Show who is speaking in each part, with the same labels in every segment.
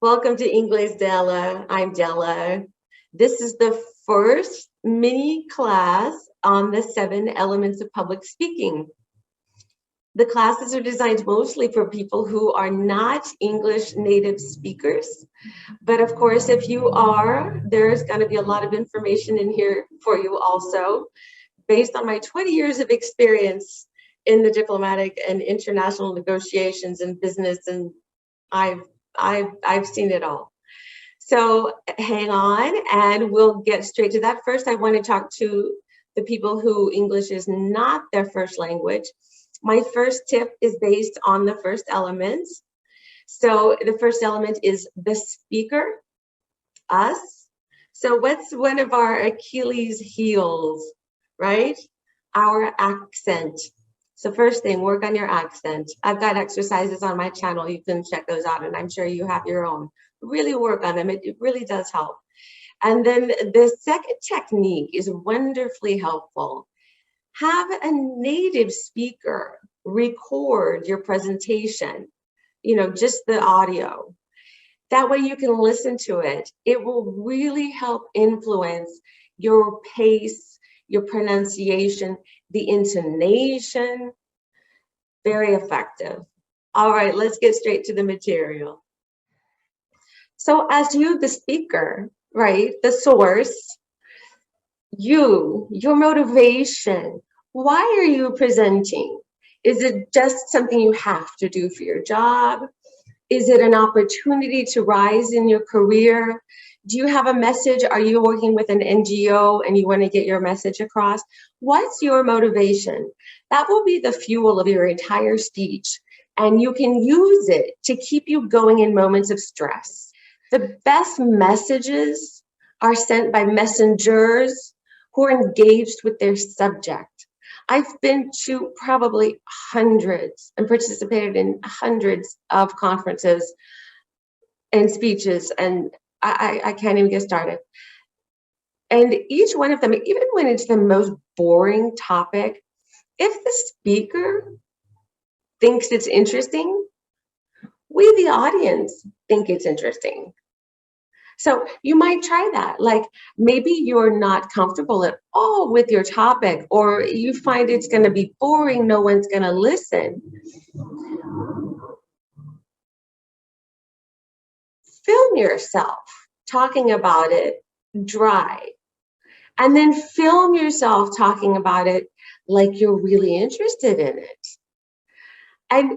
Speaker 1: Welcome to Inglesdella. I'm Della. This is the first mini class on the 7 elements of public speaking. The classes are designed mostly for people who are not English native speakers. But of course, if you are, there's going to be a lot of information in here for you also, based on my 20 years of experience in the diplomatic and international negotiations and business, and I've seen it all. So hang on and we'll get straight to that. First, I want to talk to the people who English is not their first language. My first tip is based on the first element. So the first element is the speaker, us. So what's one of our Achilles heels, right? Our accent. So first thing, work on your accent. I've got exercises on my channel. You can check those out, and I'm sure you have your own. Really work on them. It really does help. And then the second technique is wonderfully helpful. Have a native speaker record your presentation, just the audio. That way you can listen to it. It will really help influence your pace, your pronunciation, the intonation. Very effective. All right, let's get straight to the material. So as you, the speaker, right, the source, your motivation, why are you presenting? Is it just something you have to do for your job? Is it an opportunity to rise in your career? Do you have a message? Are you working with an NGO and you want to get your message across? What's your motivation? That will be the fuel of your entire speech, and you can use it to keep you going in moments of stress. The best messages are sent by messengers who are engaged with their subject. I've been to probably hundreds and participated in hundreds of conferences and speeches, and I can't even get started. And each one of them, even when it's the most boring topic, if the speaker thinks it's interesting, we, the audience, think it's interesting. So you might try that. Like maybe you're not comfortable at all with your topic, or you find it's going to be boring, no one's going to listen. Film yourself talking about it dry, and then film yourself talking about it like you're really interested in it, and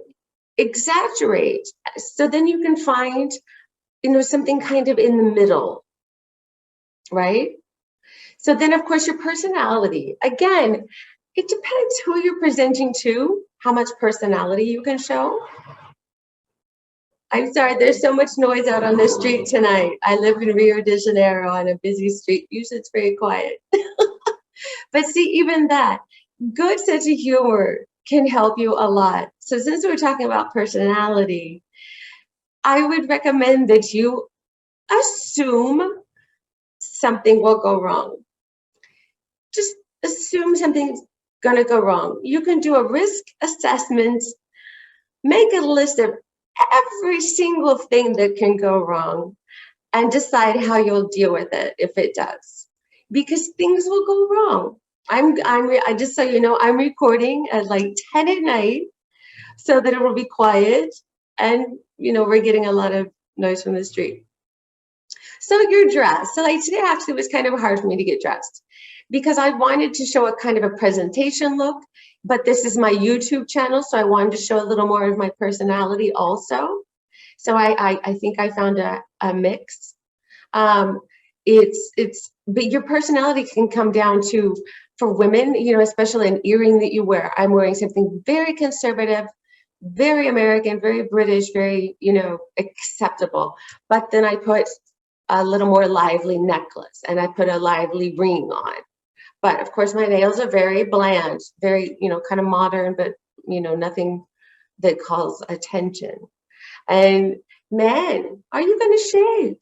Speaker 1: exaggerate. So then you can find something kind of in the middle, right? So then, of course, your personality. Again, it depends who you're presenting to, how much personality you can show. I'm sorry, there's so much noise out on the street tonight. I live in Rio de Janeiro on a busy street. Usually it's very quiet. But see, even that, good sense of humor can help you a lot. So since we're talking about personality, I would recommend that you assume something will go wrong. Just assume something's going to go wrong. You can do a risk assessment, make a list of every single thing that can go wrong, and decide how you'll deal with it if it does. Because things will go wrong. I just so you know, I'm recording at like 10 at night so that it will be quiet, and we're getting a lot of noise from the street. So you're dressed. So like today actually was kind of hard for me to get dressed because I wanted to show a kind of a presentation look, but this is my YouTube channel, so I wanted to show a little more of my personality also. So I think I found a mix. But your personality can come down to, for women, especially an earring that you wear. I'm wearing something very conservative, very American, very British, very, acceptable. But then I put a little more lively necklace and I put a lively ring on. But of course, my nails are very bland, very, kind of modern, but, nothing that calls attention. And men, are you going to shave?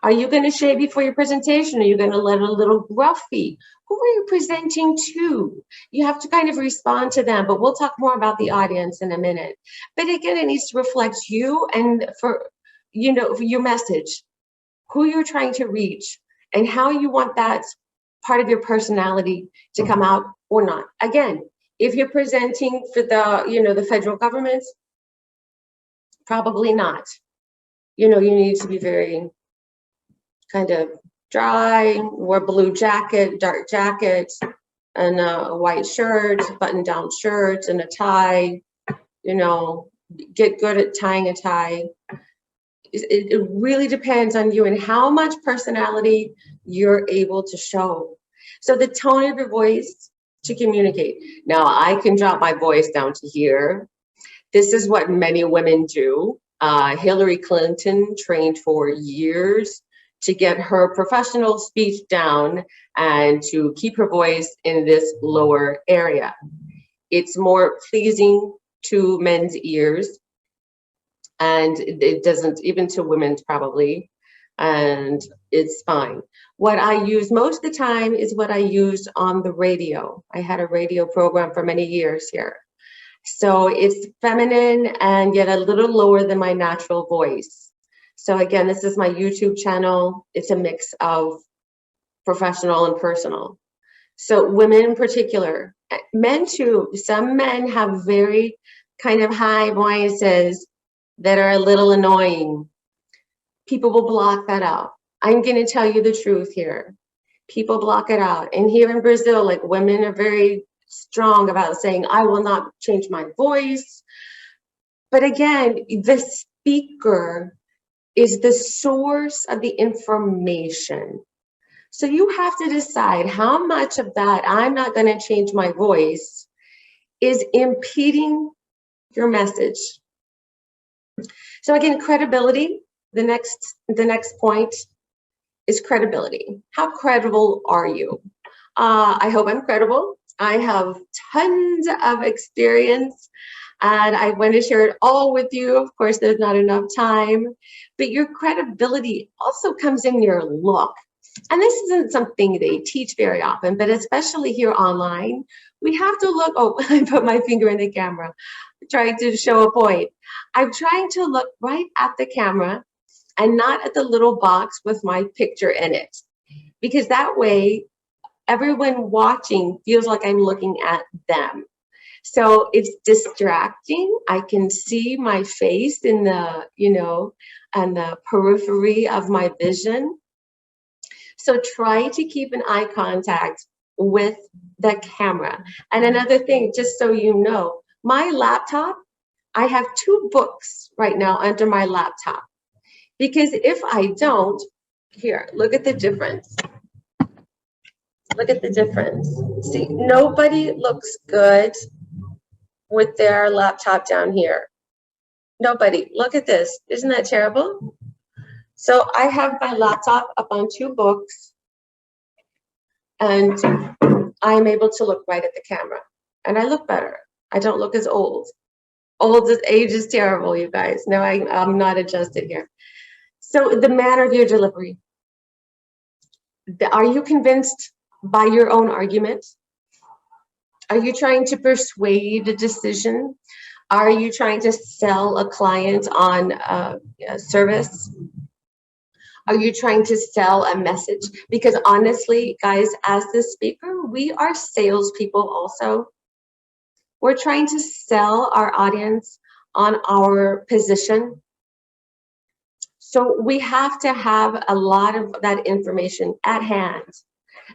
Speaker 1: Are you going to shave before your presentation? Are you going to let a little gruffy? Who are you presenting to? You have to kind of respond to them, but we'll talk more about the audience in a minute. But again, it needs to reflect you, and for you know, your message, who you're trying to reach, and how you want that part of your personality to come out or not. Again, if you're presenting for the, you know, the federal government, probably not. You know, you need to be very kind of dry, wear blue jacket, dark jacket, and a white shirt, button-down shirt, and a tie. You know, get good at tying a tie. It really depends on you and how much personality you're able to show. So the tone of your voice to communicate. Now, I can drop my voice down to here. This is what many women do. Hillary Clinton trained for years to get her professional speech down and to keep her voice in this lower area. It's more pleasing to men's ears, and it doesn't, even to women's probably, and it's fine. What I use most of the time is what I use on the radio. I had a radio program for many years here. So it's feminine and yet a little lower than my natural voice. So again, this is my YouTube channel. It's a mix of professional and personal. So women in particular, men too. Some men have very kind of high voices that are a little annoying. People will block that out. I'm going to tell you the truth here. People block it out. And here in Brazil, like, women are very strong about saying, I will not change my voice. But again, the speaker is the source of the information. So you have to decide how much of that I'm not going to change my voice is impeding your message. So again, credibility, the next point is credibility. How credible are you? I hope I'm credible. I have tons of experience and I want to share it all with you. Of course, there's not enough time, but your credibility also comes in your look. And this isn't something they teach very often, but especially here online, we have to look, oh, I put my finger in the camera, trying to show a point. I'm trying to look right at the camera and not at the little box with my picture in it, because that way everyone watching feels like I'm looking at them. So it's distracting. I can see my face in the, you know, and the periphery of my vision. So try to keep an eye contact with the camera. And another thing, just so you know, my laptop, I have 2 books right now under my laptop. Because if I don't, here, look at the difference. Look at the difference. See, nobody looks good with their laptop down here. Nobody. Look at this. Isn't that terrible? So I have my laptop up on 2 books, and I'm able to look right at the camera. And I look better. I don't look as old. Age is terrible, you guys. No, I'm not adjusted here. So the manner of your delivery. Are you convinced by your own argument? Are you trying to persuade a decision? Are you trying to sell a client on a service? Are you trying to sell a message? Because honestly, guys, as the speaker, we are salespeople also. We're trying to sell our audience on our position. So we have to have a lot of that information at hand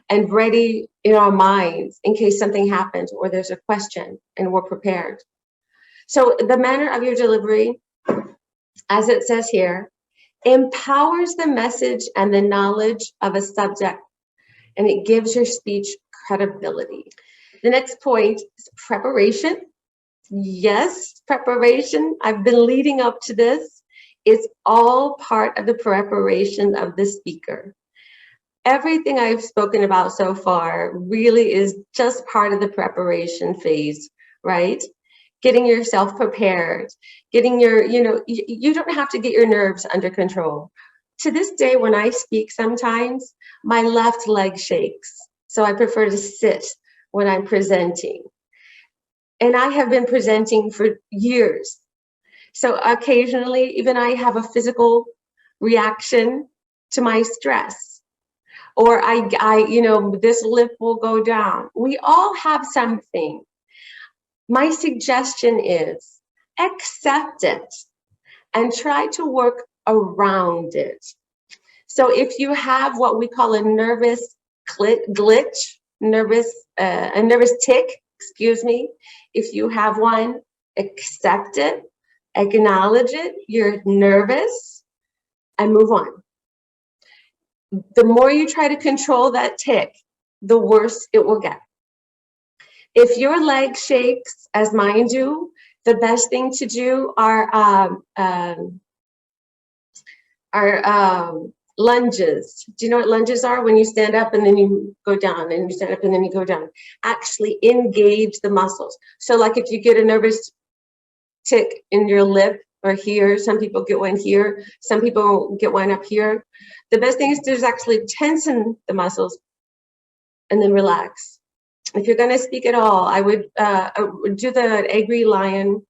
Speaker 1: and ready in our minds in case something happens or there's a question, and we're prepared. So the manner of your delivery, as it says here, empowers the message and the knowledge of a subject, and it gives your speech credibility. The next point is preparation. Yes, preparation. I've been leading up to this. It's all part of the preparation of the speaker. Everything I've spoken about so far really is just part of the preparation phase, right? Getting yourself prepared, getting your, you don't have to get your nerves under control. To this day, when I speak sometimes, my left leg shakes. So I prefer to sit when I'm presenting. And I have been presenting for years. So occasionally, even I have a physical reaction to my stress, or you know, this lip will go down. We all have something. My suggestion is accept it and try to work around it. So if you have what we call a nervous glitch, a nervous tick, excuse me, if you have one, accept it, acknowledge it, you're nervous, and move on. The more you try to control that tick, the worse it will get. If your leg shakes, as mine do, the best thing to do are lunges. Do you know what lunges are? When you stand up and then you go down, and you stand up and then you go down. Actually engage the muscles. So like if you get a nervous tick in your lip or here, some people get one here, some people get one up here. The best thing is to just actually tension the muscles and then relax. If you're going to speak at all, I would do the Angry Lion.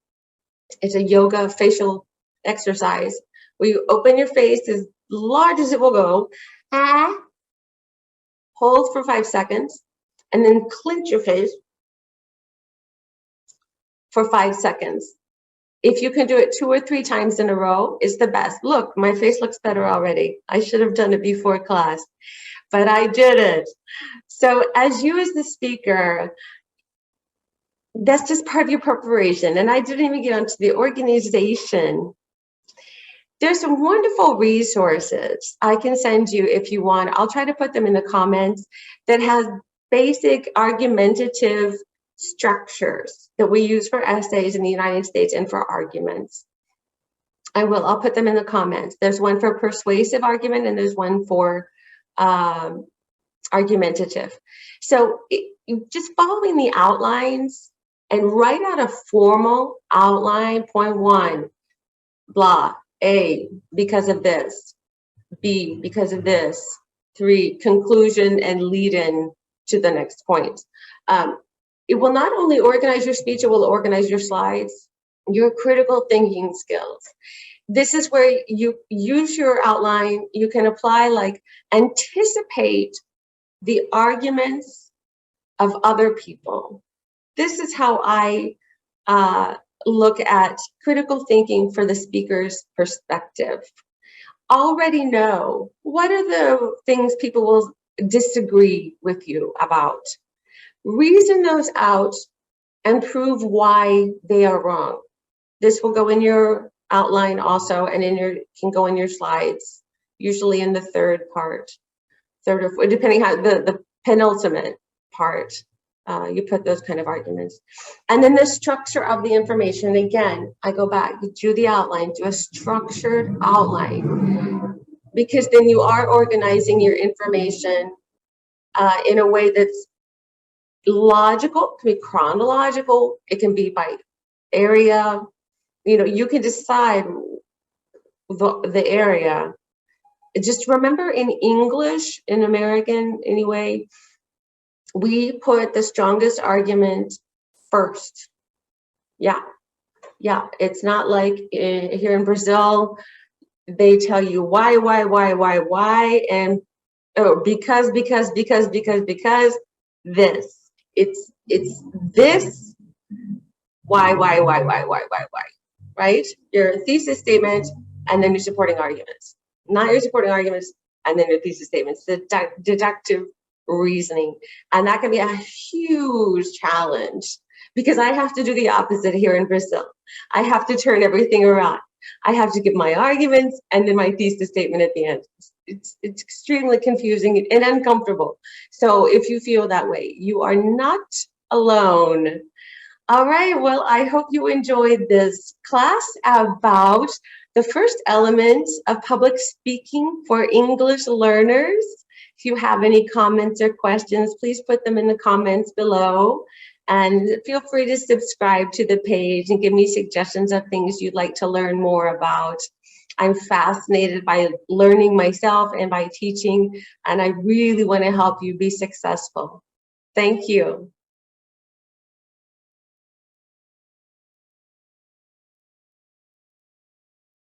Speaker 1: It's a yoga facial exercise where you open your face as large as it will go, hold for 5 seconds, and then clench your face for 5 seconds. If you can do it 2 or 3 times in a row, it's the best. Look, my face looks better already. I should have done it before class, but I did it. So as you as the speaker, that's just part of your preparation. And I didn't even get onto the organization. There's some wonderful resources I can send you if you want. I'll try to put them in the comments that has basic argumentative structures that we use for essays in the United States and for arguments. I'll put them in the comments. There's one for persuasive argument and there's one for argumentative. So just following the outlines and write out a formal outline. Point 1, blah. A, because of this. B, because of this. 3, conclusion and lead in to the next point. It will not only organize your speech, it will organize your slides, your critical thinking skills. This is where you use your outline. You can apply, like, anticipate the arguments of other people. This is how I look at critical thinking for the speaker's perspective. Already know what are the things people will disagree with you about. Reason those out and prove why they are wrong. This will go in your outline also, and can go in your slides, usually in the third or fourth, depending how the penultimate part. You put those kind of arguments. And then the structure of the information. Again, I go back, do the outline, do a structured outline, because then you are organizing your information in a way that's logical. It can be chronological, it can be by area. You know, you can decide the area. Just remember, in English, in American anyway, we put the strongest argument first. Yeah. It's not like here in Brazil, they tell you why, and because this. It's this, why, right? Your thesis statement and then your supporting arguments. Not your supporting arguments and then your thesis statements. The deductive reasoning. And that can be a huge challenge because I have to do the opposite here in Brazil. I have to turn everything around. I have to give my arguments and then my thesis statement at the end. It's extremely confusing and uncomfortable. So if you feel that way, you are not alone. All right, well, I hope you enjoyed this class about the first element of public speaking for English learners. If you have any comments or questions, please put them in the comments below. And feel free to subscribe to the page and give me suggestions of things you'd like to learn more about. I'm fascinated by learning myself and by teaching, and I really want to help you be successful. Thank you.